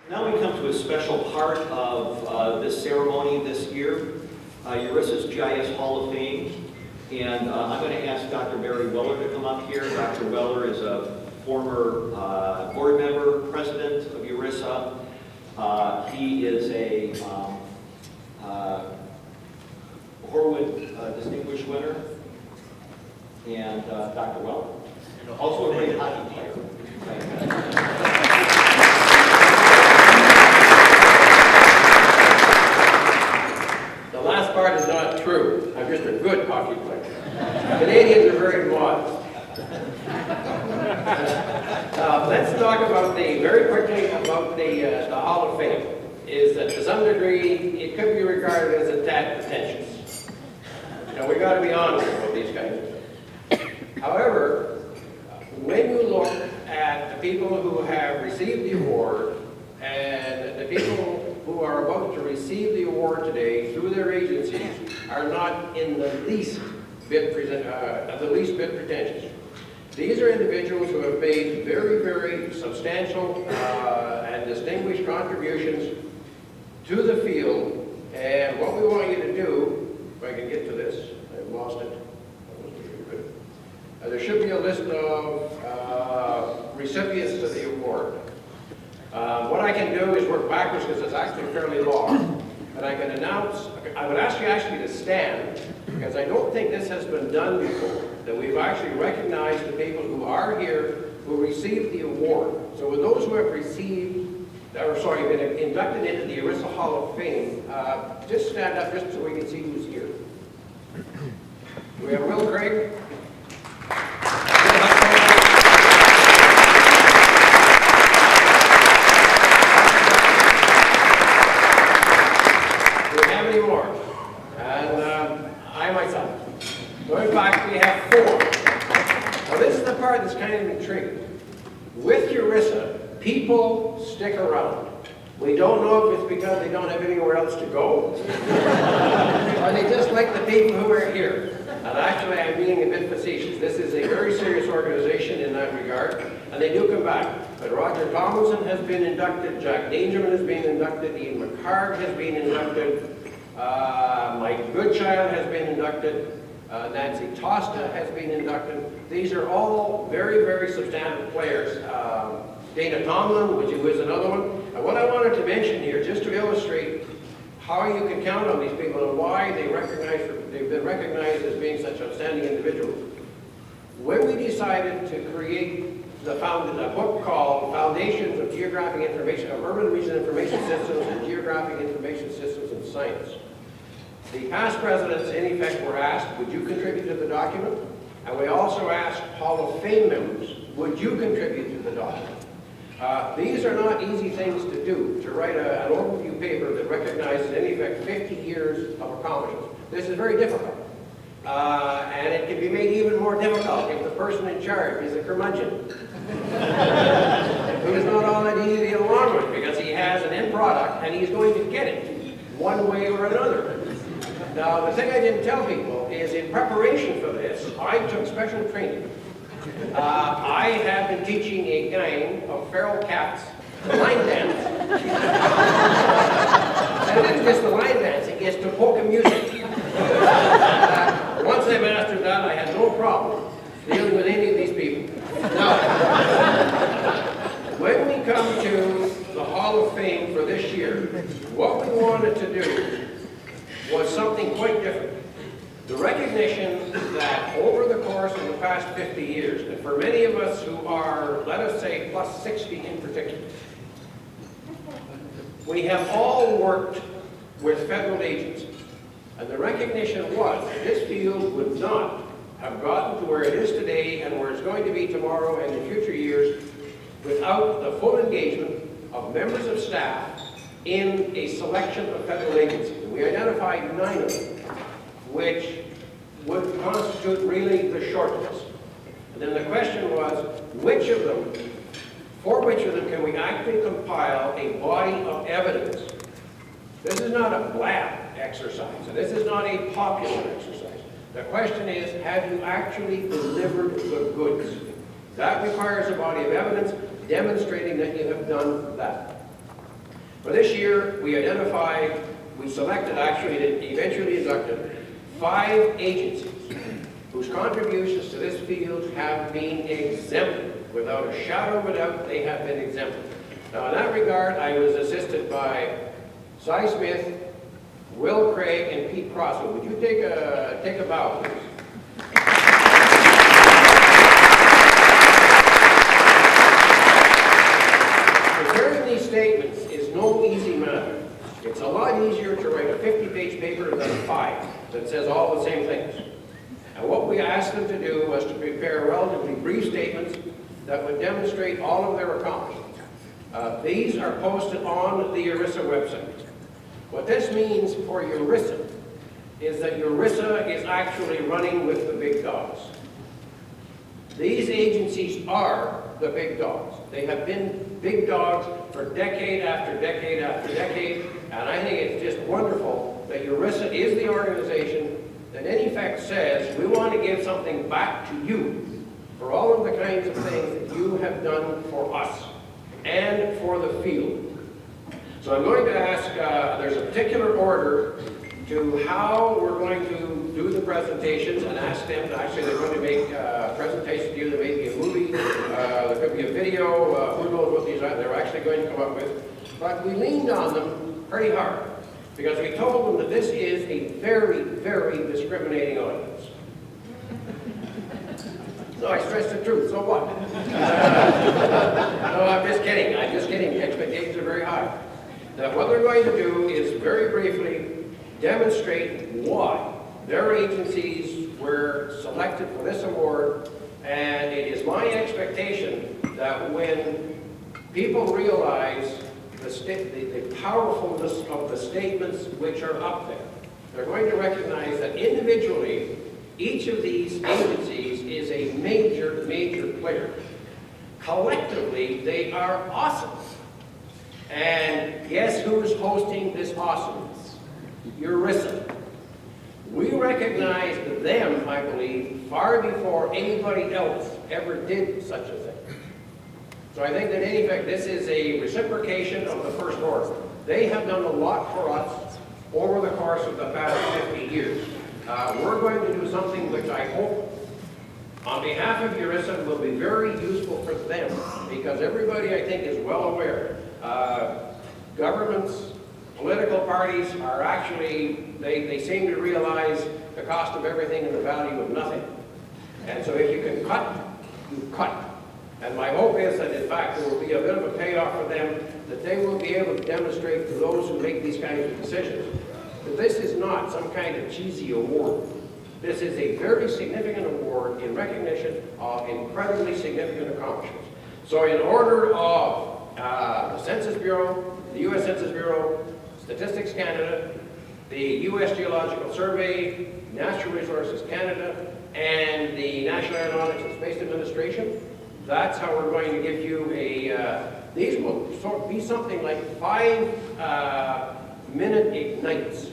Now we come to a special part of this ceremony this year, URISA's GIS Hall of Fame. And I'm going to ask Dr. Barry Weller to come up here. Dr. Weller is a former board member, president of URISA. He is a Horwood Distinguished Winner. And Dr. Weller, also a great hockey player. The last part is not true. I'm just a good hockey player. Canadians are very modest. Let's talk about very quickly about the Hall of Fame. Is that to some degree it could be regarded as a tad pretentious. You know, we got to be honest about these guys. However, when you look at the people who have received the award and the people who are about to receive the award today through their agencies are not in the least bit pretentious. These are individuals who have made very, very substantial and distinguished contributions to the field. And what we want you to do, if I can get to this, I've lost it. There should be a list of recipients to the award. What I can do is work backwards because it's actually fairly long. And I can announce, I would ask you actually to stand because I don't think this has been done before, that we've actually recognized the people who are here who received the award. So with those who have received, been inducted into the URISA Hall of Fame, just stand up just so we can see who's here. We have Will Craig. That's kind of intriguing. With URISA, people stick around. We don't know if it's because they don't have anywhere else to go, or they just like the people who are here. And actually, I'm being a bit facetious. This is a very serious organization in that regard, and they do come back. But Roger Tomlinson has been inducted, Jack Dangerman has been inducted, Ian McHarg has been inducted, Mike Goodchild has been inducted, Nancy Tosta has been inducted. These are all very, very substantive players. Dana Tomlin, who is another one. And what I wanted to mention here, just to illustrate how you can count on these people and why they've been recognized as being such outstanding individuals. When we decided to create a book called Foundations of Geographic Information, of Urban Region Information Systems and Geographic Information Systems in Science, the past presidents, in effect, were asked, would you contribute to the document? And we also asked Hall of Fame members, would you contribute to the document? These are not easy things to do, to write an overview paper that recognizes, in effect, 50 years of accomplishments. This is very difficult. And it can be made even more difficult if the person in charge is a curmudgeon, who is not all that easy to get along with because he has an end product and he's going to get it one way or another. Now, the thing I didn't tell people is in preparation for this, I took special training. I have been teaching a gang of feral cats line dance. And it isn't just the line dancing, it's to polka music. Once I mastered that, I had no problem dealing with any of these people. Now, when we come to the Hall of Fame for this year, what we wanted to do was something quite different. The recognition that over the course of the past 50 years, and for many of us who are, let us say, plus 60 in particular, we have all worked with federal agencies. And the recognition was that this field would not have gotten to where it is today and where it's going to be tomorrow and in future years without the full engagement of members of staff in a selection of federal agencies. And we identified 9 of them, which would constitute really the short list. And then the question was, for which of them can we actually compile a body of evidence? This is not a blab exercise, and this is not a popular exercise. The question is, have you actually delivered the goods? That requires a body of evidence demonstrating that you have done that. For this year, we selected, actually, eventually inducted 5 agencies whose contributions to this field have been exempted. Without a shadow of a doubt, they have been exempted. Now, in that regard, I was assisted by Cy Smith, Will Craig, and Pete Crossell. Would you take a bow, please? Preparing these statements is no easy matter. It's a lot easier to write a 50-page paper than 5 that says all the same things. And what we asked them to do was to prepare relatively brief statements that would demonstrate all of their accomplishments. These are posted on the URISA website. What this means for URISA is that URISA is actually running with the big dogs. These agencies are the big dogs. They have been big dogs for decade after decade after decade, and I think it's just wonderful that URISA is the organization that in effect says, we want to give something back to you for all of the kinds of things that you have done for us and for the field. So I'm going to ask, there's a particular order to how we're going to do the presentations, and ask them to, actually they're going to make presentations to you. There may be a movie, there could be a video, who knows what these are, they're actually going to come up with. But we leaned on them pretty hard, because we told them that this is a very, very discriminating audience. No, I stress the truth, so what? No, I'm just kidding, the expectations are very high. Now, what they're going to do is very briefly demonstrate why their agencies were selected for this award, and it is my expectation that when people realize the powerfulness of the statements which are up there, they're going to recognize that individually, each of these agencies is a major, major player. Collectively, they are awesome. And guess who's hosting this awesomeness? URISA. We recognized them, I believe, far before anybody else ever did such a thing. So I think that in effect, this is a reciprocation of the first order. They have done a lot for us over the course of the past 50 years. We're going to do something which I hope, on behalf of URISA, will be very useful for them, because everybody, I think, is well aware. Governments, political parties are actually, they seem to realize the cost of everything and the value of nothing. And so if you can cut, you cut. And my hope is that, in fact, there will be a bit of a payoff for them, that they will be able to demonstrate to those who make these kinds of decisions that this is not some kind of cheesy award. This is a very significant award in recognition of incredibly significant accomplishments. So in order of the Census Bureau, the U.S. Census Bureau, Statistics Canada, the U.S. Geological Survey, Natural Resources Canada, and the National Aeronautics and Space Administration, that's how we're going to give you a, these will be something like 5-minute ignites.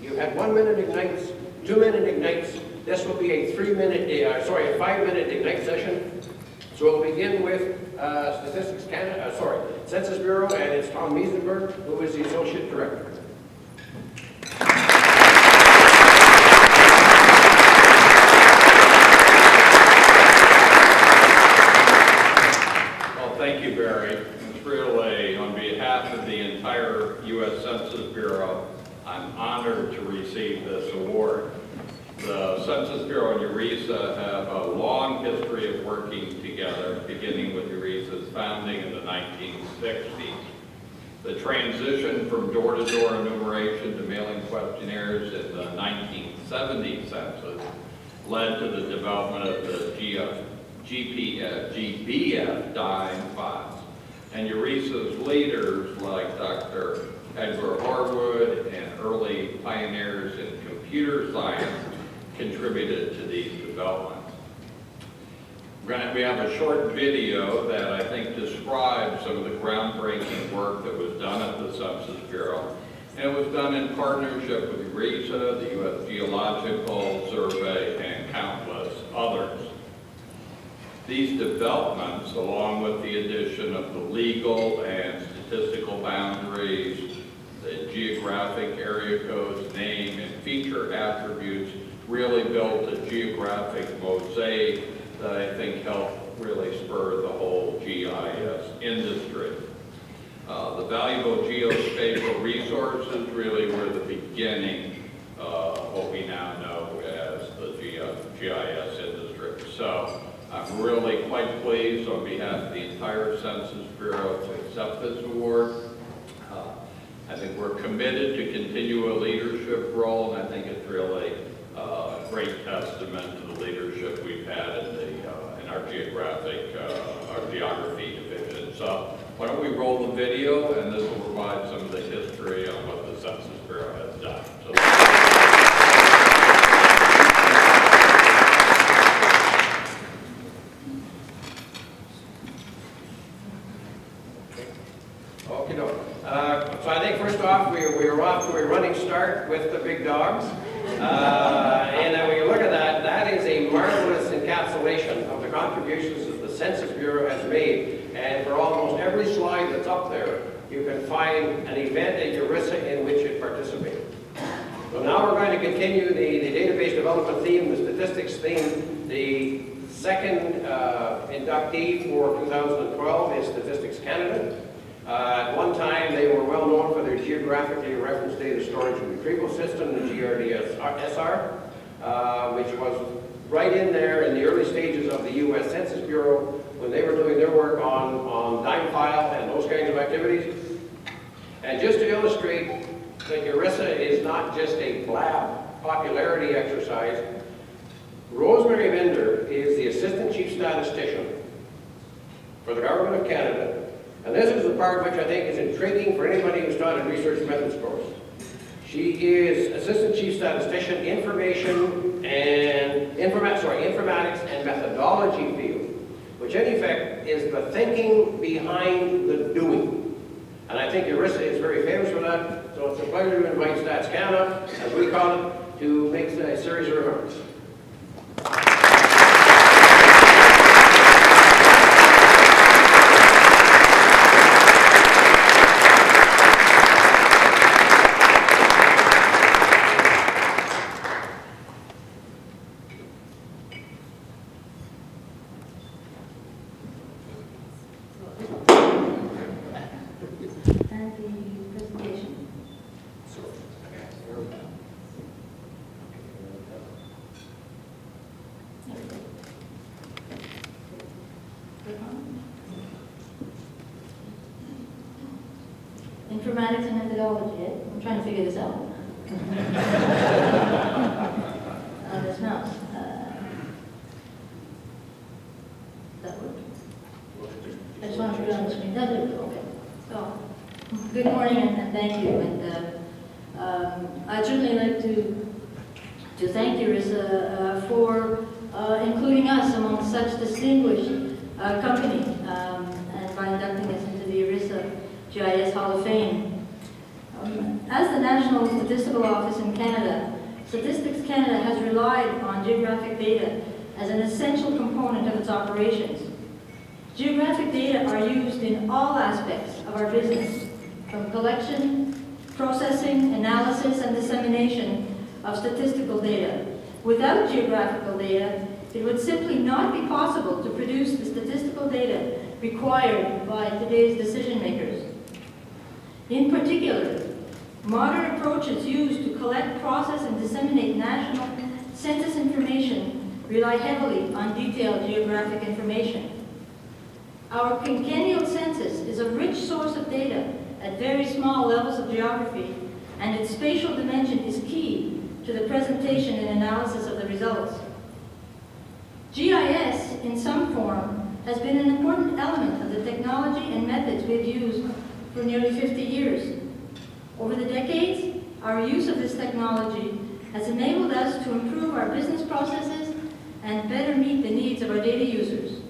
You had 1-minute ignites, 2-minute ignites. This will be a 5-minute ignite session. So we'll begin with Statistics Canada, Census Bureau, and it's Tom Miesenberg, who is the Associate Director. Well, thank you, Barry. It's really, on behalf of the entire U.S. Census Bureau, I'm honored to receive this award. The Census Bureau and URISA have a long history of working together, beginning with URISA's founding in the 1960s. The transition from door-to-door enumeration to mailing questionnaires in the 1970 census led to the development of the GBF dime files. And URISA's leaders like Dr. Edgar Harwood and early pioneers in computer science contributed to these developments. We have a short video that I think describes some of the groundbreaking work that was done at the Census Bureau. And it was done in partnership with URISA, the U.S. Geological Survey, and countless others. These developments, along with the addition of the legal and statistical boundaries, the geographic area codes, name, and feature attributes really built a geographic mosaic that I think helped really spur the whole GIS industry. The valuable geospatial resources really were the beginning of what we now know as the GIS industry. So I'm really quite pleased on behalf of the entire Census Bureau to accept this award. I think we're committed to continue a leadership role, and I think it's really a great testament to the leadership we've had in our geography division. So why don't we roll the video, and this will provide some of the history on what the Census Bureau has done. So, so I think first off, we're off to a running start with the big dogs. And then when you look at that, that is a marvelous encapsulation of the contributions that the Census Bureau has made. And for almost every slide that's up there, you can find an event at URISA in which it participated. So now we're going to continue the database development theme, the statistics theme. The second inductee for 2012 is Statistics Canada. At one time, they were well known for their geographically referenced data storage and retrieval system, the GIS-SR, which was right in there in the early stages of the U.S. Census Bureau when they were doing their work on dime file and those kinds of activities. And just to illustrate that URISA is not just a blab popularity exercise, Rosemary Bender is the Assistant Chief Statistician for the Government of Canada. And this is the part which I think is intriguing for anybody who's taught a research methods course. She is Assistant Chief Statistician, Informatics and Methodology field, which in effect is the thinking behind the doing. And I think URISA is very famous for that, so it's a pleasure to invite Stats Canada, as we call it, to make a series of remarks. Informatics and methodology, eh? I'm trying to figure this out. On this mouse. That work? I just want to put it on the screen. That did. Okay. So, good morning and thank you. And I'd certainly like to thank URISA for including us among such distinguished company and by inducting us into the URISA GIS Hall of Fame. As the National Statistical Office in Canada, Statistics Canada has relied on geographic data as an essential component of its operations. Geographic data are used in all aspects of our business, from collection, processing, analysis, and dissemination of statistical data. Without geographical data, it would simply not be possible to produce the statistical data required by today's decision makers. In particular, modern approaches used to collect, process, and disseminate national census information rely heavily on detailed geographic information. Our quinquennial census is a rich source of data at very small levels of geography, and its spatial dimension is key to the presentation and analysis of the results. GIS, in some form, has been an important element of the technology and methods we've used for nearly 50 years. Over the decades, our use of this technology has enabled us to improve our business processes and better meet the needs of our data users.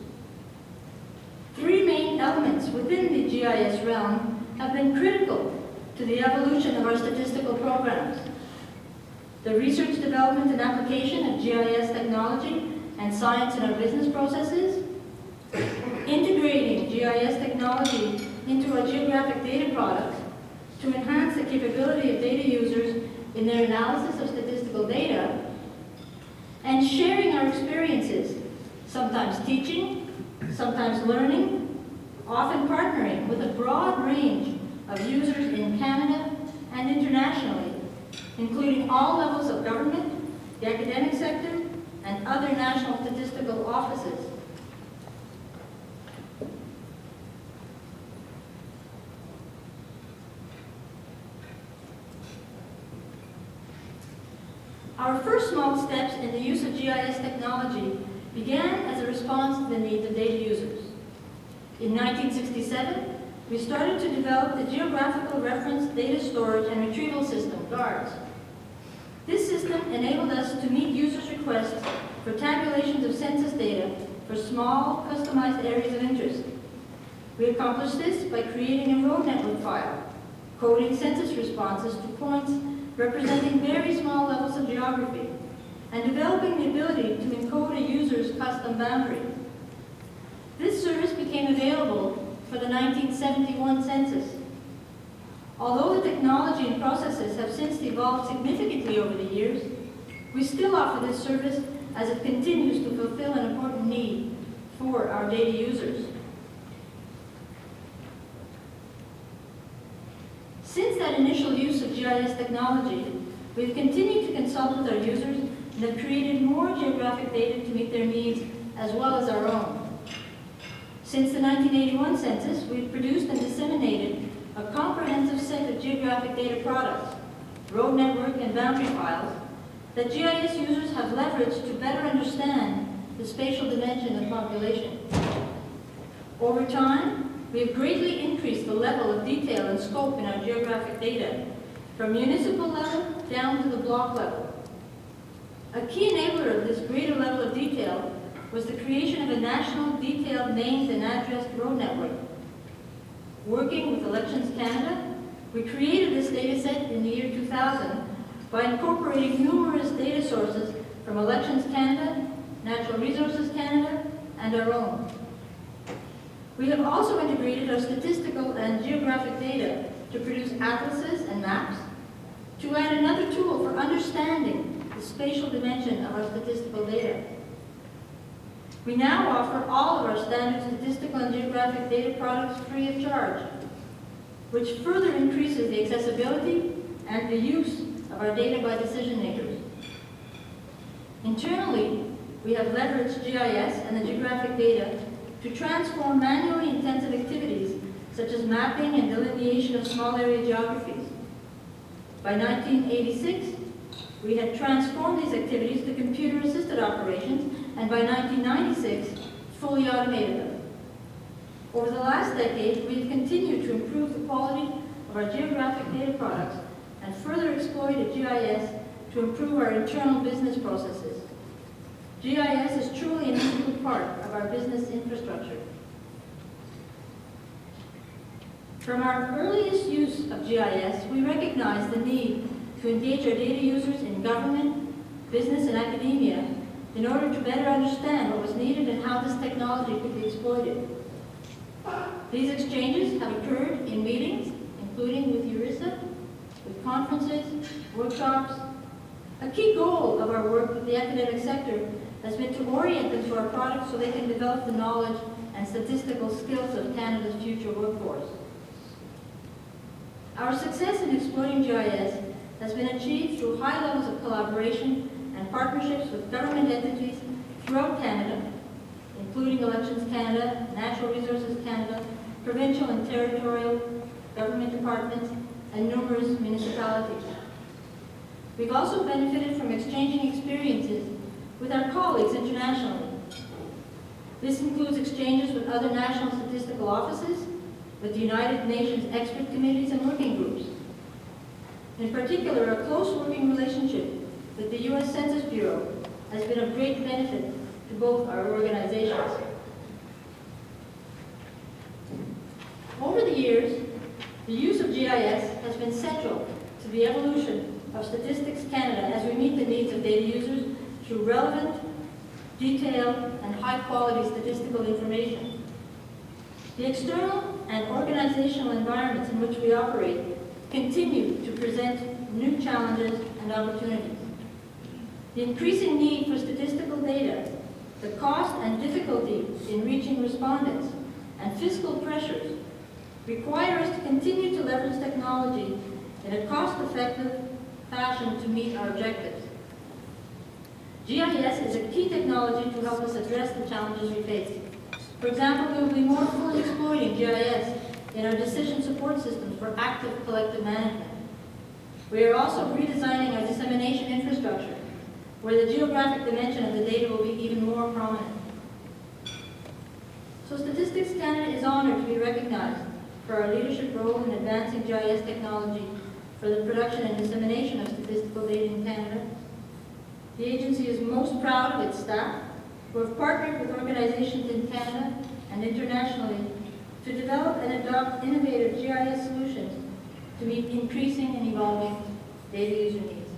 Three main elements within the GIS realm have been critical to the evolution of our statistical programs: the research, development, and application of GIS technology and science in our business processes, integrating GIS technology into our geographic data products to enhance the capability of data users in their analysis of statistical data, and sharing our experiences, sometimes teaching, sometimes learning, often partnering with a broad range of users in Canada and internationally, including all levels of government, the academic sector, and other national statistical offices. Our first small steps in the use of GIS technology began as a response to the needs of data users. In 1967, we started to develop the Geographical Reference Data Storage and Retrieval System, GARS. This system enabled us to meet users' requests for tabulations of census data for small, customized areas of interest. We accomplished this by creating a road network file, coding census responses to points representing very small levels of geography, and developing the ability to encode a user's custom boundary. This service became available for the 1971 census. Although the technology and processes have since evolved significantly over the years, we still offer this service as it continues to fulfill an important need for our data users. Since that initial use of GIS technology, we've continued to consult with our users and have created more geographic data to meet their needs as well as our own. Since the 1981 census, we've produced and disseminated a comprehensive set of geographic data products, road network and boundary files, that GIS users have leveraged to better understand the spatial dimension of population. Over time, we have greatly increased the level of detail and scope in our geographic data, from municipal level down to the block level. A key enabler of this greater level of detail was the creation of a national detailed named and addressed road network. Working with Elections Canada, we created this data set in the year 2000 by incorporating numerous data sources from Elections Canada, Natural Resources Canada, and our own. We have also integrated our statistical and geographic data to produce atlases and maps, to add another tool for understanding the spatial dimension of our statistical data. We now offer all of our standard statistical and geographic data products free of charge, which further increases the accessibility and the use of our data by decision makers. Internally, we have leveraged GIS and the geographic data to transform manually intensive activities such as mapping and delineation of small area geographies. By 1986, we had transformed these activities to computer-assisted operations, and by 1996, fully automated them. Over the last decade, we have continued to improve the quality of our geographic data products and further exploited GIS to improve our internal business processes. GIS is truly an integral part of our business infrastructure. From our earliest use of GIS, we recognized the need to engage our data users in government, business, and academia in order to better understand what was needed and how this technology could be exploited. These exchanges have occurred in meetings, including with URISA, with conferences, workshops. A key goal of our work with the academic sector has been to orient them to our products so they can develop the knowledge and statistical skills of Canada's future workforce. Our success in exploiting GIS has been achieved through high levels of collaboration and partnerships with government entities throughout Canada, including Elections Canada, Natural Resources Canada, provincial and territorial government departments, and numerous municipalities. We've also benefited from exchanging experiences with our colleagues internationally. This includes exchanges with other national statistical offices, with the United Nations expert committees and working groups. In particular, a close working relationship with the U.S. Census Bureau has been of great benefit to both our organizations. Over the years, the use of GIS has been central to the evolution of Statistics Canada as we meet the needs of data users through relevant, detailed, and high-quality statistical information. The external and organizational environments in which we operate continue to present new challenges and opportunities. The increasing need for statistical data, the cost and difficulty in reaching respondents, and fiscal pressures require us to continue to leverage technology in a cost-effective fashion to meet our objectives. GIS is a key technology to help us address the challenges we face. For example, we will be more fully exploiting GIS in our decision support systems for active collective management. We are also redesigning our dissemination infrastructure, where the geographic dimension of the data will be even more prominent. So Statistics Canada is honored to be recognized for our leadership role in advancing GIS technology for the production and dissemination of statistical data in Canada. The agency is most proud of its staff, who have partnered with organizations in Canada and internationally to develop and adopt innovative GIS solutions to meet increasing and evolving data user needs.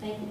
Thank you.